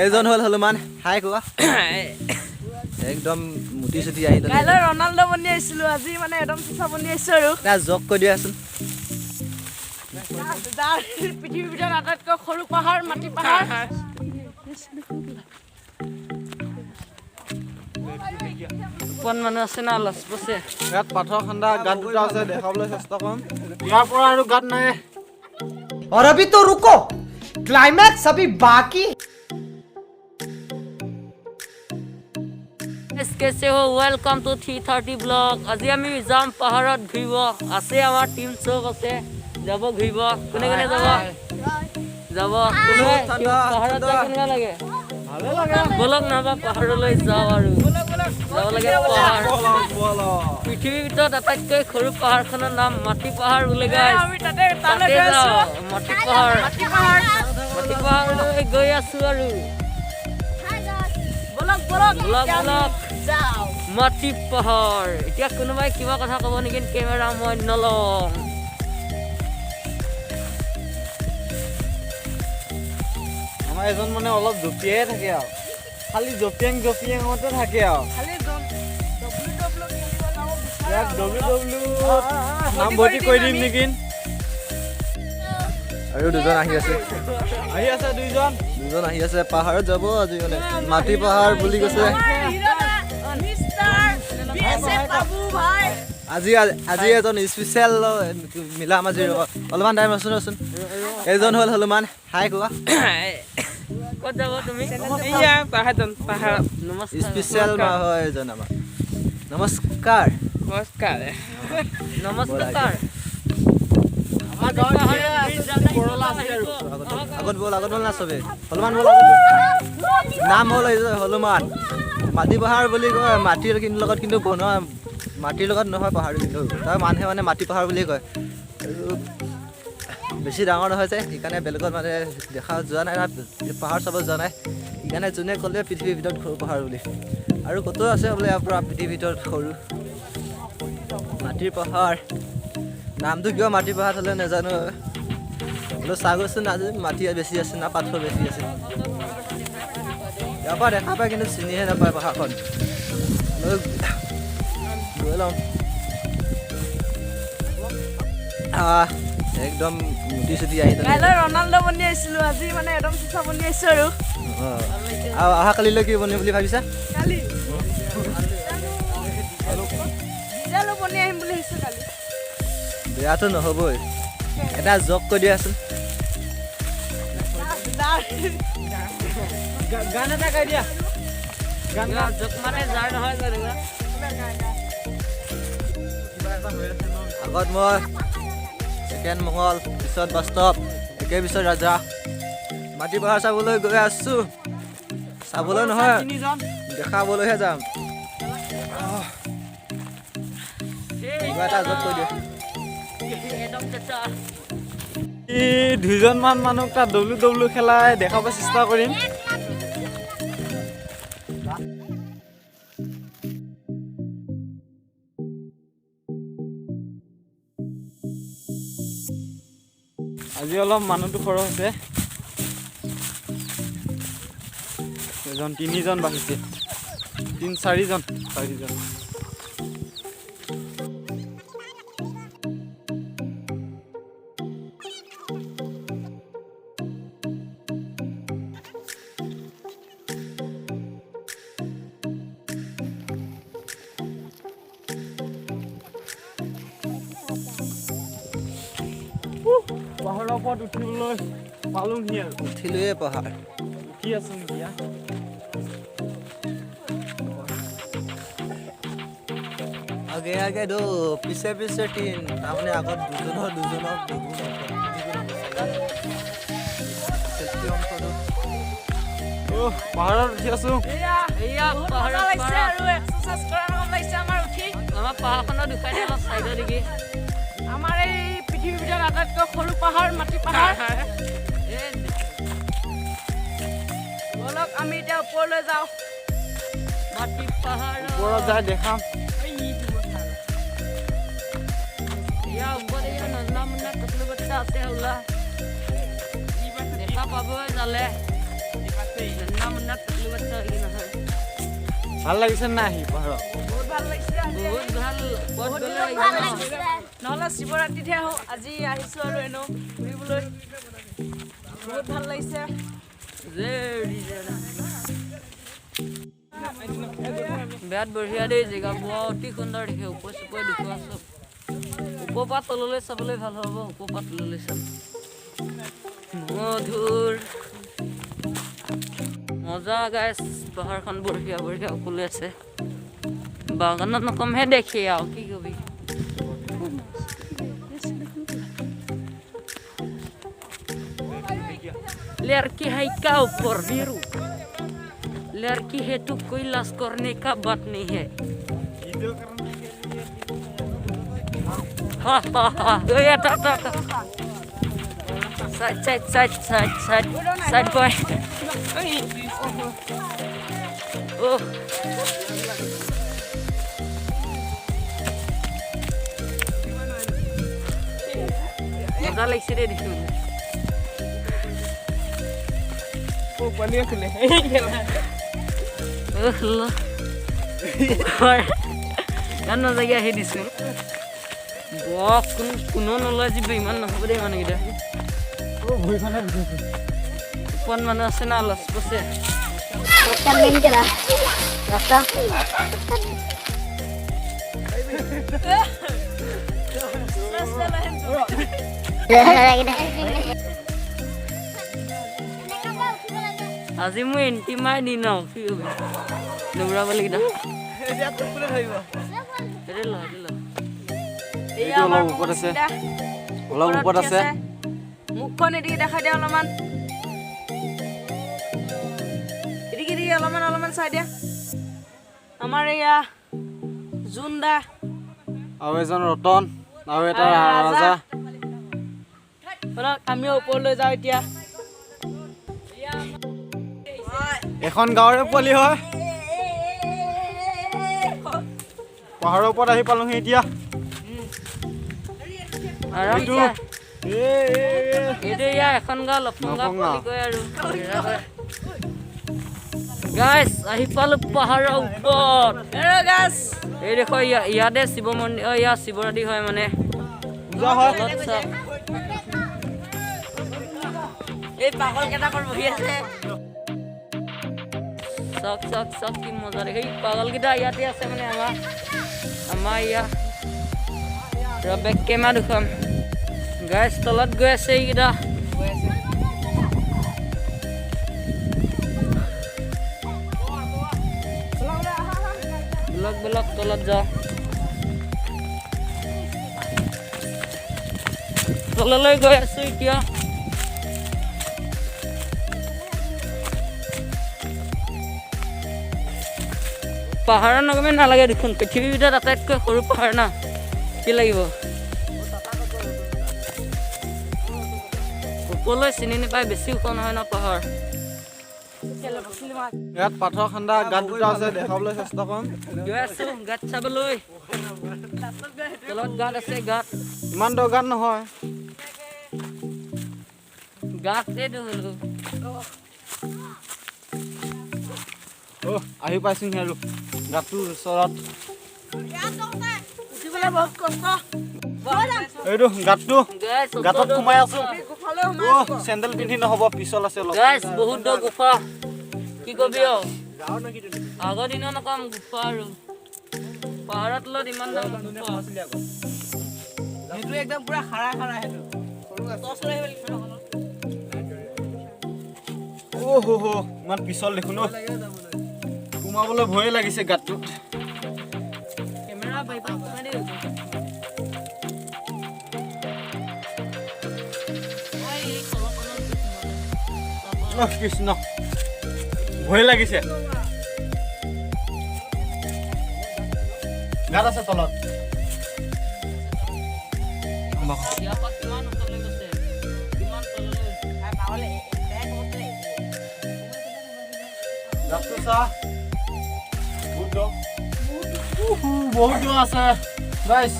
এজন হল হনুমান হাই কোৱা একদম মুটি চুটি আহি কাইলৈ ৰনাল্ডো বনি আহিছিলো আজি মানে একদম চিচা বনি আহিছো আৰু না জক কৈ দিয়াচোন পৃথিৱীৰ ভিতৰত আটাইতকৈ সৰু পাহাৰ মাটি পাহাৰ কোন মানুহ আছে না লছ বসে ইয়াত পাথৰ খন্দা গাত দুটা আছে দেখাবলৈ চেষ্টা কৰিম ইয়াৰ পৰা আৰু গাত নাই और अभी तो रुको क्लाइमैक्स अभी बाकी कैसे हो वेलकम टू 330 ब्लॉग আজি আমি যাম পাহাৰত ঘূৰিব আছে আমাৰ টিম চব আছে যাব ঘূৰিব কোনে কোনে যাব কোনে পাহাৰত যাই কেনেকুৱা লাগে ভালে লাগে বলক নাবা পাহাৰলৈ যাওঁ আৰু যাব লাগে পাহাৰ পৃথিৱীৰ ভিতৰত আটাইতকৈ সৰু পাহাৰখনৰ নাম মাটি পাহাৰ বুলি গাইছ আমি তাতে মাটি পাহাৰলৈ গৈ আছো আৰু বলক যাও মাটি পাহাৰ এতিয়া কোনোবাই কিবা কথা ক'ব নেকি কেমেৰা মই নলওঁ আমাৰ এজন মানে অলপ জপিয়াই থাকে আৰু খালি জপিয়াঙতে থাকে আৰু ইয়াক নাম ভৰ্তি কৰি দিম নেকি আৰু দুজন আহি আছে দুজন আহি আছে পাহাৰত যাব আজি মানে মাটি পাহাৰ বুলি কৈছে আজি আজি এজন স্পেচিয়েল মিলা মাজিৰ অলপমান টাইম আছোন এজন হ'ল হনুমান হাই কোৱা ক'ত যাব তুমি পাহাৰ স্পেচিয়েল হয় এজন আমাৰ নমস্কাৰ আগত বল না চবে হনুমান বল নাম হ'ল হনুমান মাটি পাহাৰ বুলি কয় মাটিৰ লগত কিন্তু বনোৱা মাটিৰ লগত নহয় পাহাৰ কিন্তু তাৰ মানুহে মানে মাটি পাহাৰ বুলি কয় আৰু বেছি ডাঙৰ নহয় যে সেইকাৰণে বেলেগত মানে দেখা যোৱা নাই পাহাৰ চাব যোৱা নাই সেইকাৰণে যোনে ক'লে পৃথিৱীৰ ভিতৰত সৰু পাহাৰ বুলি আৰু ক'তো আছে বোলে ইয়াৰ পৰা পৃথিৱীৰ ভিতৰত সৰু মাটিৰ পাহাৰ নামটো কিয় মাটি পাহাৰ হ'লে নাজানো বোলো চাগৈচোন আজি মাটি বেছি আছে না পাথৰ বেছি আছে ইয়াৰ পৰা দেখা পায় কিন্তু চিনিহে নাপায় পাহাৰখন গৈ লওঁ একদম মুটি চুটি আহি কাইলৈ ৰনাল্ডো বনি আহিছিলো আজি মানে একদম চিচা বনি আহিছো আৰু অহা কালিলৈ কি বনিম বুলি ভাবিছা কালি বিদ্যালয় বনি আহিম বুলি ভাবিছো কালি বেয়াটো নহ'বই এটা জক কৈ দিয়াচোন গান এটা গাই দিয়া জক মানে যাৰ নহয় আগত মই ছেকেণ্ড মঙল পিছত বাস্তৱ একে পিছত ৰাজা মাটি পাহাৰ চাবলৈ গৈ আছো চাবলৈ নহয় দেখাবলৈহে যাম কিবা এটা জব কৈ দিয়া দুজনমান মানুহ তাত ডব্লিউ খেলাই দেখাব চেষ্টা কৰিম আজি অলপ মানুহটো সৰহ হৈছে এজন তিনিজন বাঢ়িছে 4জন পাহাৰৰ ওপৰত উঠিবলৈ পালোহি আৰু উঠিলোৱে পাহাৰ উঠি আছো এতিয়া আগে আগে দো পিছে পিছে তিন তাৰমানে আগত দুজনৰ পাহাৰত উঠি আছো আমাৰ পাহাৰখনৰ দুখাইতে অলপ চাইডৰ দেখি আমাৰ এই পৃথিৱীৰ ভিতৰত আটাইতকৈ সৰু পাহাৰ মাটি পাহাৰ বলক আমি এতিয়া ওপৰলৈ যাওঁ মাটি পাহাৰ ওপৰত যাই দেখাম ইয়াৰ ওপৰত এয়া নন্দা মুন্দা কতলো বচ্চা আছে হলা দেখা পাবই জালে নন্দা ভাল লাগিছে না আহি পাহাৰত বহুত ভাল লাগিছে বহুত ভাল পথ গ'লে নহ'লে শিৱৰাত্ৰিতহে আহোঁ আজি আহিছোঁ আৰু এনেও ঘূৰিবলৈ বহুত ভাল লাগিছে বিৰাট বঢ়িয়া দেই জেগাবোৰ অতি সুন্দৰ দেখে ওপৰ চুপৰ দেখুৱা চব ওপৰ পৰা তললৈ চাবলৈ ভাল হ'ব ওপৰ পৰা তললৈ চাম মধুৰ মজা গাইছ পাহাৰখন বঢ়িয়া বঢ়িয়া সকলোৱে আছে বাগানত নকমহে দেখি আৰু কি কবি लड़की है क्या ऊपर वीरू लड़की है तो कोई लाश करने का बात नहीं है हाँ हाँ हाँ ये साइड बॉय ओह मजा লাগিছে रे देखो পানীয়ে খুলে গান জেগা আহি দিছোঁ কোনো নলয় যিব ইমান নহ'ব দেই মানুহকেইটা ওপৰত মানুহ আছে না লছ বছে আজি মই এণ্টি মাৰ দিন কি হ'ব দৌৰাব লাগিব মুখখন এদিকে দেখাই দিয়া অলপমান এদিকে অলপমান চাই দিয়া আমাৰ এয়া জুন্দা আৰু এজন ৰতন আৰু এটা ৰাজা আমিও ওপৰলৈ যাওঁ এতিয়া এখন গাঁৱৰে পোৱালি হয় পাহাৰৰ ওপৰত আহি পালোহি এতিয়া এখন গাঁও লফংগা বুলি কয় আৰু গাইছ আহি পালো পাহাৰৰ ওপৰত এই দেখো ইয়াতে শিৱ মন্দিৰ ইয়াত শিৱৰাত্ৰি হয় মানে এই পাগল কেইটা বহি আছে চক চক চক কি মজা দেখে পাগলকেইটা ইয়াতে আছে মানে আমাৰ ইয়াত বেক কেমেৰা দেখুৱাম গাইছ তলত গৈ আছে এইকেইটা ব্লক তলত যাওঁ তললৈ গৈ আছো এতিয়া পাহাৰৰ নগমে নালাগে দেখোন পৃথিৱীৰ ভিতৰত আটাইতকৈ সৰু পাহাৰ না কি লাগিব ওপৰলৈ চিনি নাপায় বেছি ওখ নহয় ন পাহাৰ ইয়াত পাথৰ খান্দা গাঁত দুটা আছে দেখাবলৈ চেষ্টা কৰিম গৈ আছো গাঁত চাবলৈ তলত গাঁত আছে গাঁত ইমান দ গাঁত নহয় গাঁত এইটো হ'লো আহি পাইছোহি আৰু গাঁতটোৰ ওচৰত এইটো গাঁতটো গাঁতত সোমাই আছো চেণ্ডেল পিন্ধি নহ'ব পিছল আছে অলপ গাইছ বহুত দ গুফা কি কবি আগৰ দিনৰ নকম গুফা আৰু পাহাৰৰ তলত ইমান দ গুফা সেইটো একদম পুৰা খাৰা সেইটো ইমান পিছল দেখোন সোমাবলৈ ভয়ে লাগিছে গাঁতটোত কেমেৰা বাইপাছ সোমাই দেই কৃষ্ণ ভয় লাগিছে গাঁত আছে তলত ইয়াৰ পৰা কিমান ওচৰলৈ গৈছে কিমান তললৈ গাঁতটো চা বহুত দূৰ আছে গাইছ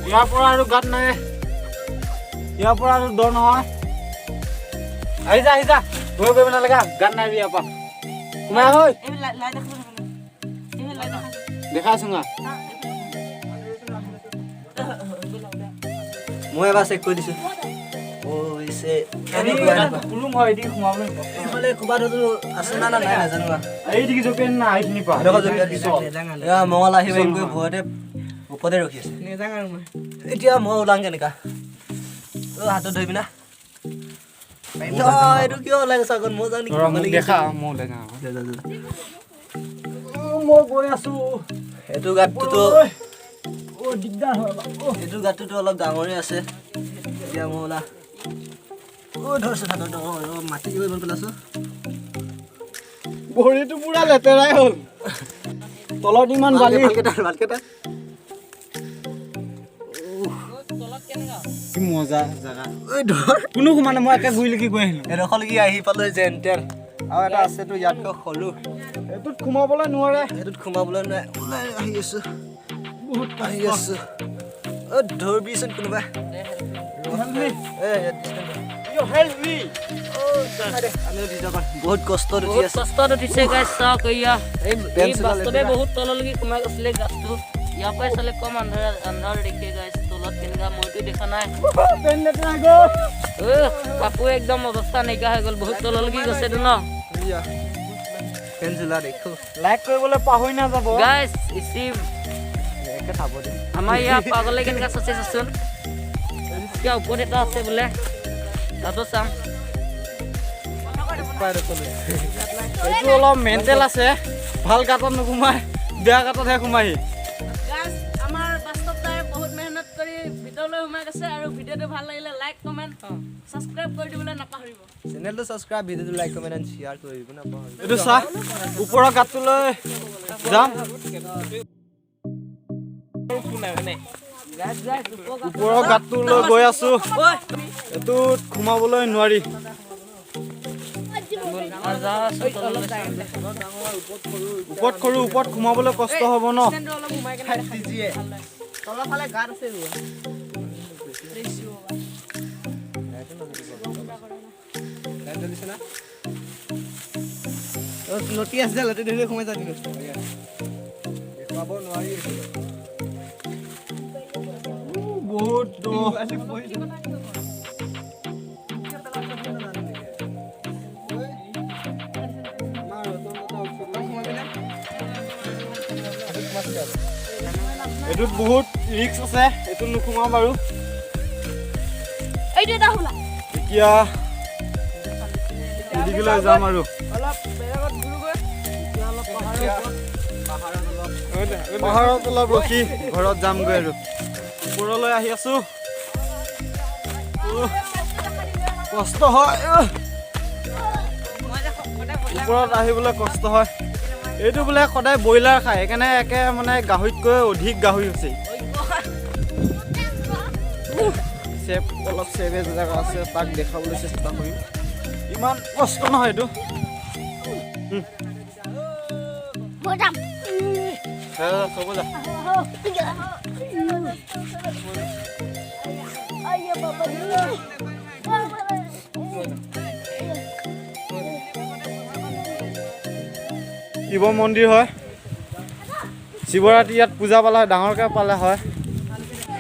ইয়াৰ পৰা আৰু গাঁত নাই ইয়াৰ পৰা আৰু দৰ নহয় আহি যা ভয় কৰিব নালাগে গান নাই বিয়া পা সোমাই হৈ দেখাচোন মই এবাৰ চেক কৰি দিছোঁ কুলুম হয় এদিকে সোমাবলৈ এইফালে ক'ৰবাত আছে না নাই নাজানো এইদিকে জপিয়াই না এইখিনি পা মঙল আহিব গৈ ভয়তে ওপৰতে ৰখি আছে এতিয়া মই ওলাম কেনেকা হাতত ধৰিবি না এইটো কিয় ওলাই গৈছে আগত মই যাওঁ নেকি দেখা মই ওলাই যাওঁ মই গৈ আছো এইটো গাঁতটোতো দিগদাৰ হয় এইটো গাঁতটোতো অলপ ডাঙৰেই আছে এতিয়া মই ওলা ধৰছো মাটি কিবা ইমান পেলাইছো ভৰিটো পুৰা লেতেৰাই হ'ল তলত ইমান বালি ভালকেইটা কি মজা জাগা কোনো মানে মই একে ঘূৰি গৈ আহিলো এডোখৰলৈকে আহি পালো যেন তেন আৰু এটা আছেতো ইয়াতকৈ সৰু এইটোত সোমাবলৈ নোৱাৰে সেইটোত সোমাবলৈ নাই ওলাই আহি আছো বহুত আহি আছো ধৰিবিচোন কোনোবা বহুত কষ্টত উঠি আছে কষ্টত উঠিছে গাইছ চাওক এয়া এই বাস্তৱে বহুত তললৈকে সোমাই গৈছিলে গাছটো ইয়াৰ পৰাই চালে কম আন্ধাৰ দেখে গাইছ তলত কেনেকুৱা মইতো দেখা নাই কাপোৰ একদম অৱস্থা নাইকিয়া হৈ গ'ল বহুত তললৈকে গৈছেতো ন লাইক কৰিবলৈ পাহৰি নাযাব গাইছ আমাৰ ইয়াৰ পাগলে কেনেকুৱা চাইছে চাচোন এতিয়া ওপৰত এটা আছে বোলে তাতো চাম এইটো অলপ মেণ্টেল আছে ভাল গাঁতত নোসোমাই বেয়া গাঁততহে সোমাই আমাৰ বাস্তৱতাই বহুত মেহনত কৰি ভিডিঅ'লৈ সোমাই গৈছে আৰু ভিডিঅ'টো ভাল লাগিলে লাইক কমেণ্ট ছাবস্ক্ৰাইব কৰি দিবলৈ নাপাহৰিব চেনেলটো ছাবস্ক্ৰাইব ভিডিঅ'টো লাইক কমেণ্ট এণ্ড শ্বেয়াৰ কৰিব নাপাহৰিব এইটো চা ওপৰৰ গাঁতটোলৈ যাম ওপৰৰ গাঁতটোলৈ গৈ আছো এইটোত সোমাবলৈ নোৱাৰি ওপৰত সৰু ওপৰত সোমাবলৈ কষ্ট হ'ব ন নটি আছে লটি ধৰি সোমাই যাবি দেখুৱাব নোৱাৰি বহুত এইটোত বহুত ৰিক্স আছে এইটো নোসোমাওঁ বাৰু এতিয়া এদিকলৈ যাম আৰু পাহাৰত অলপ ৰখি ঘৰত যামগৈ আৰু ওপৰলৈ আহি আছো কষ্ট হয় ওপৰত আহিবলৈ কষ্ট হয় এইটো বোলে সদায় ব্ৰইলাৰ খায় সেইকাৰণে একে মানে গাহৰিতকৈ অধিক গাহৰি হৈছে অলপ চেভেজ জেগা আছে তাক দেখাবলৈ চেষ্টা কৰিম ইমান কষ্ট নহয় এইটো চব যা শিৱ মন্দিৰ হয় শিৱৰাত্ৰি ইয়াত পূজা পালা হয় ডাঙৰকৈ পালা হয়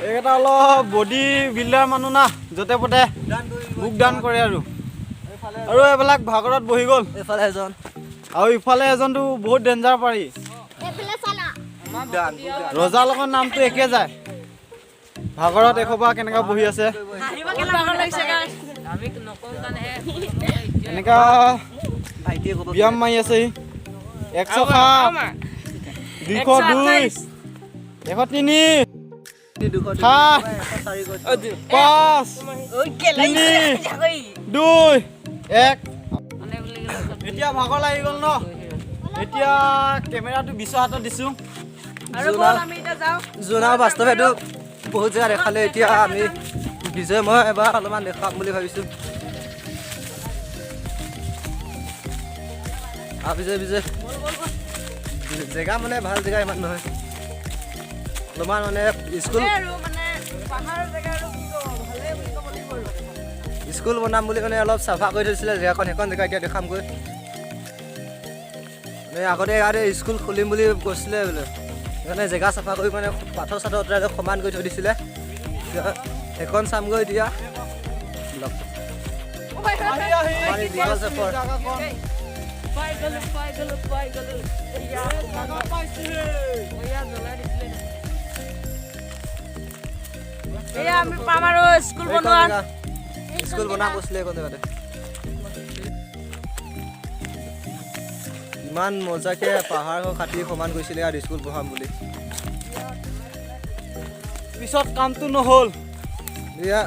এইকেইটা অলপ বডি বিল্ডাৰ মানুহ না য'তে পতে বুক দান কৰে আৰু এইবিলাক ভাগৰত বহি গ'ল এইফালে এজন আৰু ইফালে এজনটো বহুত ডেঞ্জাৰ পাৰি ৰজাৰ লগত নামটো একে যায় ভাগৰত এসোপা কেনেকুৱা বহি আছে এনেকুৱা ব্যায়াম মাৰি আছে 107 202 103 5 2 1 এতিয়া ভাগৰ লাগি গ'ল ন এতিয়া কেমেৰাটো বিছৰ হাতত দিছোঁ জোনা বাস্তৱে এইটো বহুত জেগা দেখালে এতিয়া আমি বিজয় মই এবাৰ অলপমান দেখাম বুলি ভাবিছোঁ বিজয় জেগা মানে ভাল জেগা ইমান নহয় অলপমান মানে স্কুল বনাম বুলি মানে অলপ চাফা কৰি থৈছিলে জেগাখন, সেইখন জেগা এতিয়া দেখামগৈ। মানে আগতে ইয়াতে স্কুল খুলিম বুলি কৈছিলে বোলে, সেইকাৰণে জেগা চাফা কৰি মানে পাথৰ চাথৰ অতৰাই সমান কৰি থৈ দিছিলে। সেইখন চামগৈ এতিয়া। এয়া আমি পাম আৰু স্কুল বনোৱা। স্কুল বনাম কৈছিলে এইখন জেগাতে। ইমান মজাকে পাহাৰ কাটি সমান কৰিছিলে আৰু স্কুল পঢ়াম বুলি। পিছত কামটো নহ'ল। এয়া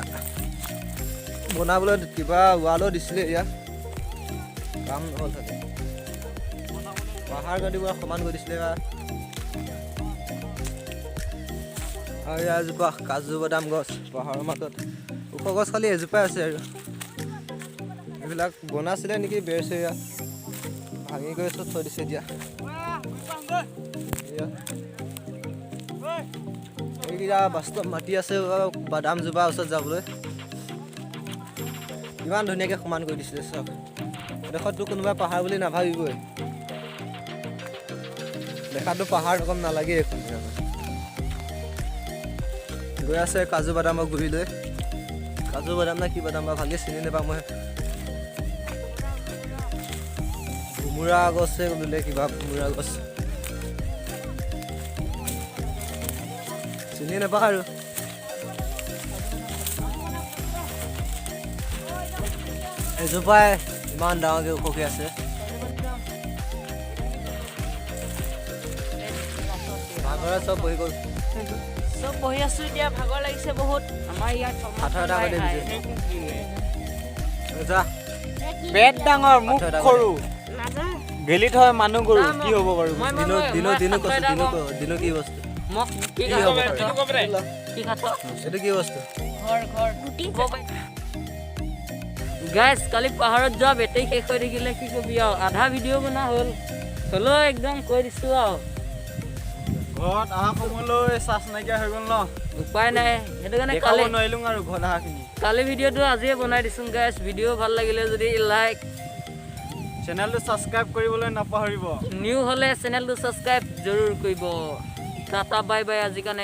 বনাবলৈ কিবা ৱালো দিছিলে, এয়া কাম নহ'ল তাতে। পাহাৰ কাটিবলৈ সমান কৰি দিছিলে। আৰু এয়া এজোপা কাজু বাদাম গছ পাহাৰৰ মাজত, ওখ গছ খালি এজোপাই আছে আৰু। এইবিলাক বনাইছিলে নেকি বেৰ চেৰ, এয়া ভাঙি কৰি চব থৈ দিছে এতিয়া। এইকেইটা বাস্তৱ মাটি আছে বাদাম জোপাৰ ওচৰত যাবলৈ। ইমান ধুনীয়াকৈ সমান কৰি দিছিলে চব। এডোখৰতো কোনোবাই পাহাৰ বুলি নাভাবিবই, দেখাতো পাহাৰ অকণ নালাগে এখন জেগা। গৈ আছে কাজু বাদামৰ গুৰি লৈ। কাজু বাদাম না কি বাদাম বা ভালকৈ চিনি নাপাওঁ মই। ভোমোৰা গছে বোলে, কিবা ভোমোৰা গছ চিনি নাপাওঁ আৰু। এজোপাই ইমান ডাঙৰকৈ ওখকৈ আছে। ভাগৰে চব বহি গ'ল। চব বহি আছো এতিয়া, ভাগৰ লাগিছে বহুত। আমাৰ ইয়াত আঠা এটা কৰি দিছে। যা পেট ডাঙৰ মুখ সৰু, গেলিত হয় মানুহ গৰু, কি হ'ব বাৰু? দিনো কি বস্তু? কি হ'ব? খাত এইটো কি বস্তু? গাইজ, কালি পাহাৰত যোৱা বেটেৰী শেষ হৈ থাকিলে কি কবি আৰু, আধা ভিডিঅ' বনা হ'ল। হ'লেও একদম কৈ দিছোঁ আৰু ঘৰত অহা সময়লৈ চাৰ্জ নাইকিয়া হৈ গ'ল ন, উপায় নাই। সেইটো কাৰণে দেখাব নোৱাৰিলোঁ আৰু ঘৰত অহাখিনি। কালি ভিডিঅ'টো আজিয়ে বনাই দিছোঁ গাইজ। ভিডিঅ' ভাল লাগিলে যদি লাইক, চেনেলটো ছাবস্ক্ৰাইব কৰিবলৈ নাপাহৰিব। নিউ হ'লে চেনেলটো ছাবস্ক্ৰাইব জৰুৰ কৰিব। টাটা বাই বাই আজিৰ কাৰণে।